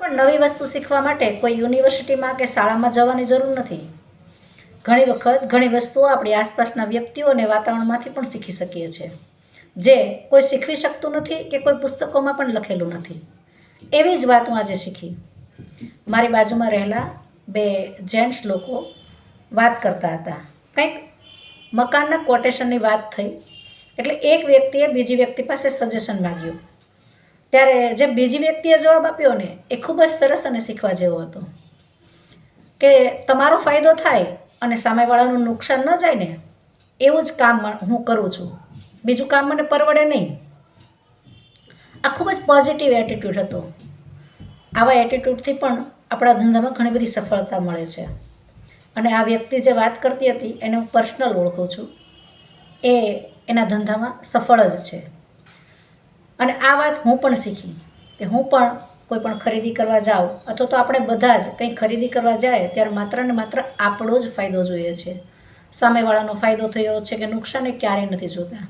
પણ નવી વસ્તુ શીખવા માટે કોઈ યુનિવર્સિટીમાં કે શાળામાં જવાની જરૂર નથી. ઘણી વખત ઘણી વસ્તુઓ આપણી આસપાસના વ્યક્તિઓ અને વાતાવરણમાંથી પણ શીખી શકીએ છીએ, જે કોઈ શીખવી શકતું નથી કે કોઈ પુસ્તકોમાં પણ લખેલું નથી. એવી જ વાત હું આજે શીખી. મારી બાજુમાં રહેલા બે જેન્ટ્સ લોકો વાત કરતા હતા. કંઈક મકાનના કોટેશનની વાત થઈ એટલે એક વ્યક્તિએ બીજી વ્યક્તિ પાસે સજેશન માંગ્યું. ત્યારે જે બીજી વ્યક્તિએ જવાબ આપ્યો ને એ ખૂબ જ સરસ અને શીખવા જેવો હતો કે તમારો ફાયદો થાય અને સામેવાળાનું નુકસાન ન જાય ને એવું જ કામ હું કરું છું, બીજું કામ મને પરવડે નહીં. આ ખૂબ જ પોઝિટિવ એટીટ્યૂડ હતો. આવા એટીટ્યૂડથી પણ આપણા ધંધામાં ઘણી બધી સફળતા મળે છે. અને આ વ્યક્તિ જે વાત કરતી હતી એને હું પર્સનલ ઓળખું છું. એ એના ધંધામાં સફળ જ છે. અને આ વાત હું પણ શીખી કે હું પણ કોઈ પણ ખરીદી કરવા જાઉં અથવા તો આપણે બધા જ કંઈ ખરીદી કરવા જાય ત્યારે માત્ર ને માત્ર આપણો જ ફાયદો જોઈએ છે. સામેવાળાનો ફાયદો થયો છે કે નુકસાન એ ક્યારેય નથી જોતા.